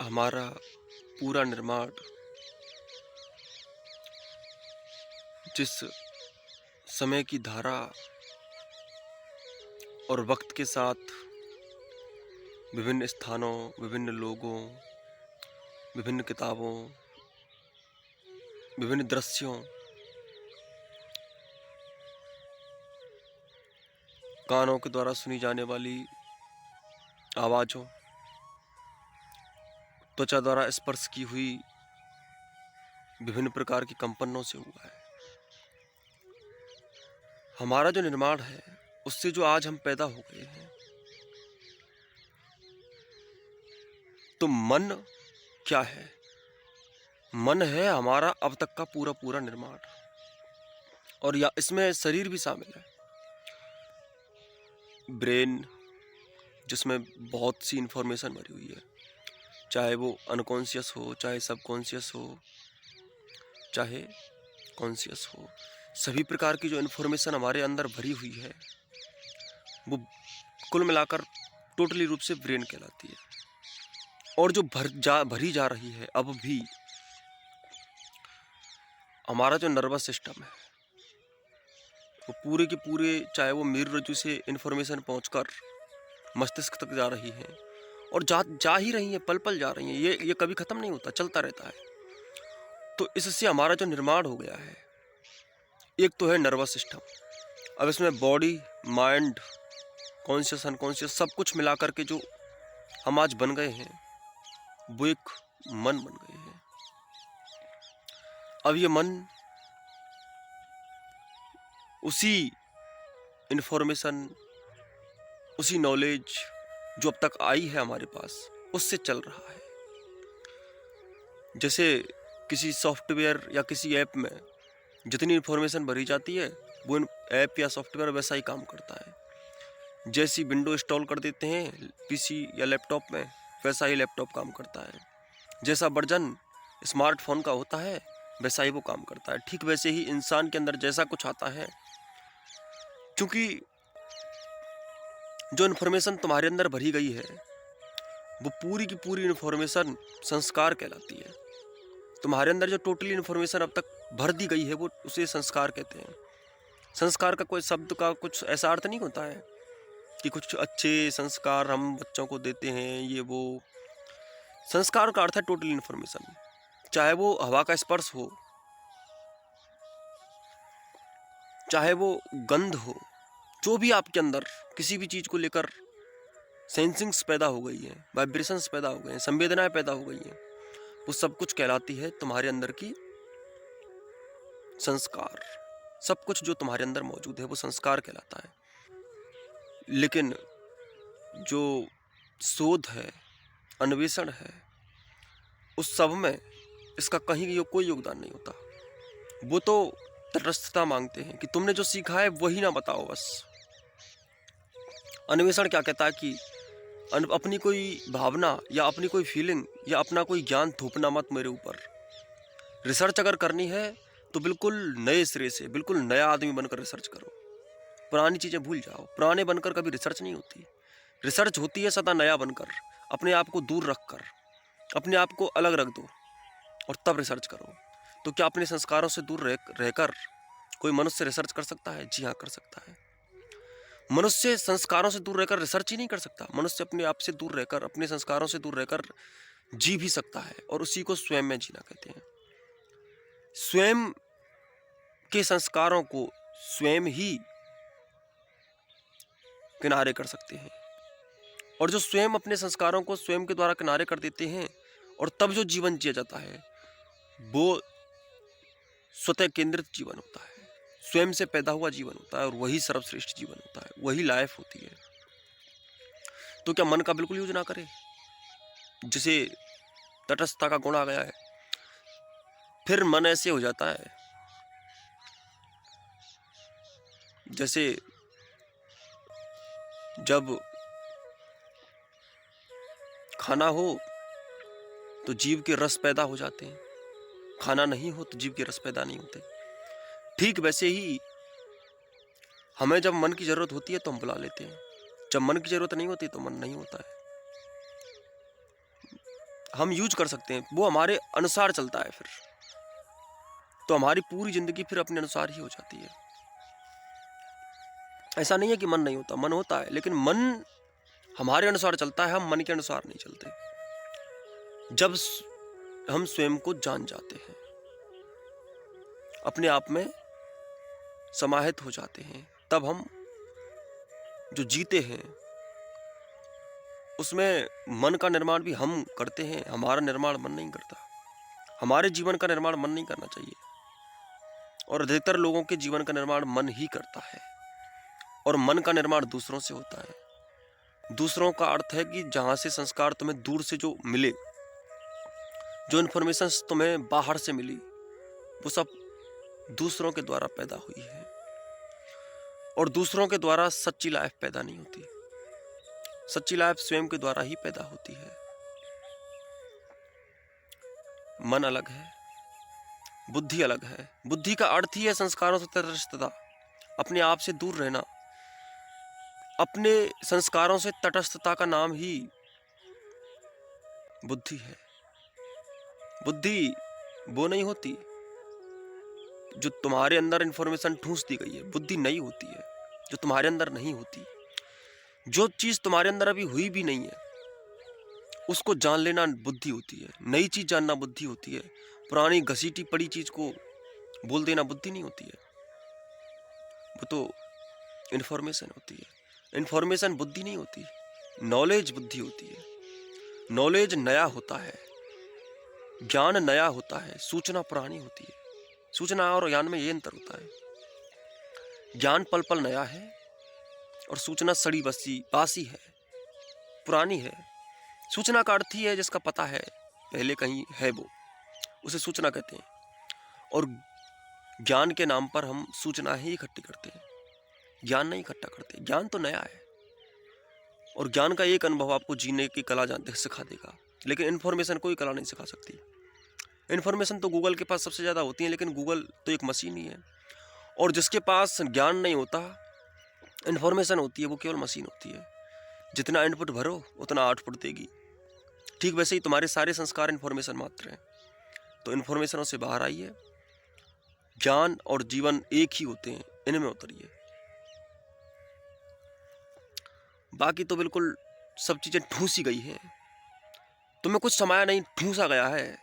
हमारा पूरा निर्माण जिस समय की धारा और वक्त के साथ विभिन्न स्थानों, विभिन्न लोगों, विभिन्न किताबों, विभिन्न दृश्यों, कानों के द्वारा सुनी जाने वाली आवाज़ों, त्वचा द्वारा स्पर्श की हुई विभिन्न प्रकार की कंपनों से हुआ है। हमारा जो निर्माण है उससे जो आज हम पैदा हो गए हैं, तो मन क्या है? मन है हमारा अब तक का पूरा पूरा निर्माण, और या इसमें शरीर भी शामिल है। ब्रेन, जिसमें बहुत सी इंफॉर्मेशन भरी हुई है, चाहे वो अनकॉन्शियस हो, चाहे सबकॉन्शियस हो, चाहे कॉन्शियस हो, सभी प्रकार की जो इन्फॉर्मेशन हमारे अंदर भरी हुई है वो कुल मिलाकर टोटली रूप से ब्रेन कहलाती है। और जो भरी जा रही है अब भी, हमारा जो नर्वस सिस्टम है वो पूरे के पूरे, चाहे वो मेरुरज्जु से इन्फॉर्मेशन पहुंचकर मस्तिष्क तक जा रही है, और जा ही रही है, पल पल जा रही है, ये कभी खत्म नहीं होता, चलता रहता है। तो इससे हमारा जो निर्माण हो गया है, एक तो है नर्वस सिस्टम, अब इसमें बॉडी, माइंड, कॉन्शियस, अनकॉन्शियस सब कुछ मिलाकर के जो हम आज बन गए हैं वो एक मन बन गए हैं। अब ये मन उसी इंफॉर्मेशन, उसी नॉलेज जो अब तक आई है हमारे पास, उससे चल रहा है। जैसे किसी सॉफ्टवेयर या किसी ऐप में जितनी इंफॉर्मेशन भरी जाती है वो ऐप या सॉफ्टवेयर वैसा ही काम करता है। जैसी विंडो इंस्टॉल कर देते हैं पीसी या लैपटॉप में, वैसा ही लैपटॉप काम करता है। जैसा वर्जन स्मार्टफोन का होता है वैसा ही वो काम करता है। ठीक वैसे ही इंसान के अंदर जैसा कुछ आता है, क्योंकि जो इन्फॉर्मेशन तुम्हारे अंदर भरी गई है वो पूरी की पूरी इन्फॉर्मेशन संस्कार कहलाती है। तुम्हारे अंदर जो टोटली इन्फॉर्मेशन अब तक भर दी गई है वो उसे संस्कार कहते हैं। संस्कार का कोई शब्द का कुछ ऐसा अर्थ नहीं होता है कि कुछ अच्छे संस्कार हम बच्चों को देते हैं, ये वो। संस्कार का अर्थ है टोटल इन्फॉर्मेशन, चाहे वो हवा का स्पर्श हो, चाहे वो गंध हो, जो भी आपके अंदर किसी भी चीज को लेकर सेंसिंग्स पैदा हो गई है, वाइब्रेशंस पैदा हो गए हैं, संवेदनाएं पैदा हो गई हैं, वो सब कुछ कहलाती है तुम्हारे अंदर की संस्कार। सब कुछ जो तुम्हारे अंदर मौजूद है वो संस्कार कहलाता है। लेकिन जो शोध है, अन्वेषण है, उस सब में इसका कहीं कोई योगदान नहीं होता। वो तो तटस्थता मांगते हैं कि तुमने जो सीखा है वही ना बताओ बस। अन्वेषण क्या कहता है कि अपनी कोई भावना या अपनी कोई फीलिंग या अपना कोई ज्ञान थोपना मत मेरे ऊपर। रिसर्च अगर करनी है तो बिल्कुल नए सिरे से, बिल्कुल नया आदमी बनकर रिसर्च करो। पुरानी चीजें भूल जाओ। पुराने बनकर कभी रिसर्च नहीं होती। रिसर्च होती है सदा नया बनकर, अपने आप को दूर रखकर, अपने आप को अलग रख दो और तब रिसर्च करो। तो क्या अपने संस्कारों से दूर रहकर कोई मनुष्य रिसर्च कर सकता है? जी हाँ, कर सकता है। मनुष्य संस्कारों से दूर रहकर रिसर्च ही नहीं कर सकता। मनुष्य अपने आप से दूर रहकर, अपने संस्कारों से दूर रहकर जी भी सकता है, और उसी को स्वयं में जीना कहते हैं। स्वयं के संस्कारों को स्वयं ही किनारे कर सकते हैं, और जो स्वयं अपने संस्कारों को स्वयं के द्वारा किनारे कर देते हैं और तब जो जीवन जिया जाता है वो स्वतः केंद्रित जीवन होता है, स्वयं से पैदा हुआ जीवन होता है, और वही सर्वश्रेष्ठ जीवन होता है, वही लाइफ होती है। तो क्या मन का बिल्कुल यूज ना करें? जिसे तटस्थता का गुण आ गया है, फिर मन ऐसे हो जाता है जैसे जब खाना हो तो जीव के रस पैदा हो जाते हैं, खाना नहीं हो तो जीव के रस पैदा नहीं होते। ठीक वैसे ही हमें जब मन की जरूरत होती है तो हम बुला लेते हैं, जब मन की जरूरत नहीं होती तो मन नहीं होता है। हम यूज कर सकते हैं, वो हमारे अनुसार चलता है फिर, तो हमारी पूरी ज़िंदगी फिर अपने अनुसार ही हो जाती है। ऐसा नहीं है कि मन नहीं होता, मन होता है, लेकिन मन हमारे अनुसार चलता है, हम मन के अनुसार नहीं चलते। जब हम स्वयं को जान जाते हैं, अपने आप में समाहित हो जाते हैं, तब हम जो जीते हैं उसमें मन का निर्माण भी हम करते हैं, हमारा निर्माण मन नहीं करता। हमारे जीवन का निर्माण मन नहीं करना चाहिए, और अधिकतर लोगों के जीवन का निर्माण मन ही करता है, और मन का निर्माण दूसरों से होता है। दूसरों का अर्थ है कि जहाँ से संस्कार तुम्हें दूर से जो मिले, जो इन्फॉर्मेशन तुम्हें बाहर से मिली, वो सब दूसरों के द्वारा पैदा हुई है, और दूसरों के द्वारा सच्ची लाइफ पैदा नहीं होती। सच्ची लाइफ स्वयं के द्वारा ही पैदा होती है। मन अलग है, बुद्धि अलग है। बुद्धि का अर्थ ही है संस्कारों से तटस्थता, अपने आप से दूर रहना। अपने संस्कारों से तटस्थता का नाम ही बुद्धि है। बुद्धि वो नहीं होती जो तुम्हारे अंदर इंफॉर्मेशन ठूंस दी गई है, बुद्धि नहीं होती है जो तुम्हारे अंदर नहीं होती। जो चीज तुम्हारे अंदर अभी हुई भी नहीं है उसको जान लेना बुद्धि होती है। नई चीज जानना बुद्धि होती है। पुरानी घसीटी पड़ी चीज को बोल देना बुद्धि नहीं होती है, वो तो इंफॉर्मेशन होती है। इंफॉर्मेशन बुद्धि नहीं होती, नॉलेज बुद्धि होती है। नॉलेज नया होता है, ज्ञान नया होता है, सूचना पुरानी होती है। सूचना और ज्ञान में ये अंतर होता है। ज्ञान पल पल नया है और सूचना सड़ी बासी है, पुरानी है। सूचना का अर्थ ही है जिसका पता है, पहले कहीं है, वो उसे सूचना कहते हैं। और ज्ञान के नाम पर हम सूचना ही इकट्ठी करते हैं, ज्ञान नहीं इकट्ठा करते। ज्ञान तो नया है, और ज्ञान का एक अनुभव आपको जीने की कला सिखा देगा, लेकिन इन्फॉर्मेशन कोई कला नहीं सिखा सकती। इन्फॉर्मेशन तो गूगल के पास सबसे ज़्यादा होती है, लेकिन गूगल तो एक मशीन ही है, और जिसके पास ज्ञान नहीं होता, इन्फॉर्मेशन होती है, वो केवल मशीन होती है। जितना इनपुट भरो उतना आउटपुट देगी। ठीक वैसे ही तुम्हारे सारे संस्कार इन्फॉर्मेशन मात्र हैं, तो इन्फॉर्मेशनों से बाहर आइए। ज्ञान और जीवन एक ही होते हैं, इनमें उतरिए। बाकी तो बिल्कुल सब चीज़ें ठूसी गई हैं, तुम्हें कुछ समाया नहीं, ठूसा गया है।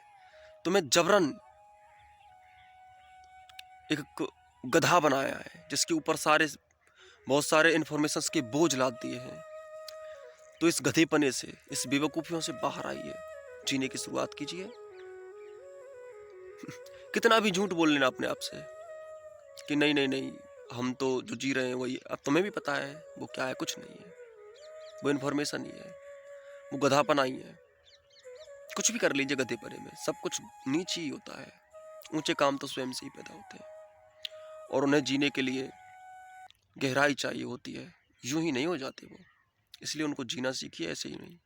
तुम्हें जबरन एक गधा बनाया है, जिसके ऊपर बहुत सारे इन्फॉर्मेशंस के बोझ लाद दिए हैं। तो इस गधेपने से, इस बेवकूफियों से बाहर आइए, जीने की शुरुआत कीजिए। कितना भी झूठ बोल लेना अपने आप से कि नहीं नहीं नहीं, हम तो जो जी रहे हैं वही, अब तुम्हें भी पता है वो क्या है, कुछ नहीं है, वो इन्फॉर्मेशन ही है, वो गधापना ही है। कुछ भी कर लीजिए गधेपने में, सब कुछ नीचे ही होता है। ऊंचे काम तो स्वयं से ही पैदा होते हैं, और उन्हें जीने के लिए गहराई चाहिए होती है, यूं ही नहीं हो जाते वो। इसलिए उनको जीना सीखिए, ऐसे ही नहीं,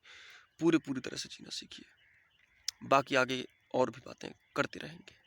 पूरी तरह से जीना सीखिए। बाकी आगे और भी बातें करते रहेंगे।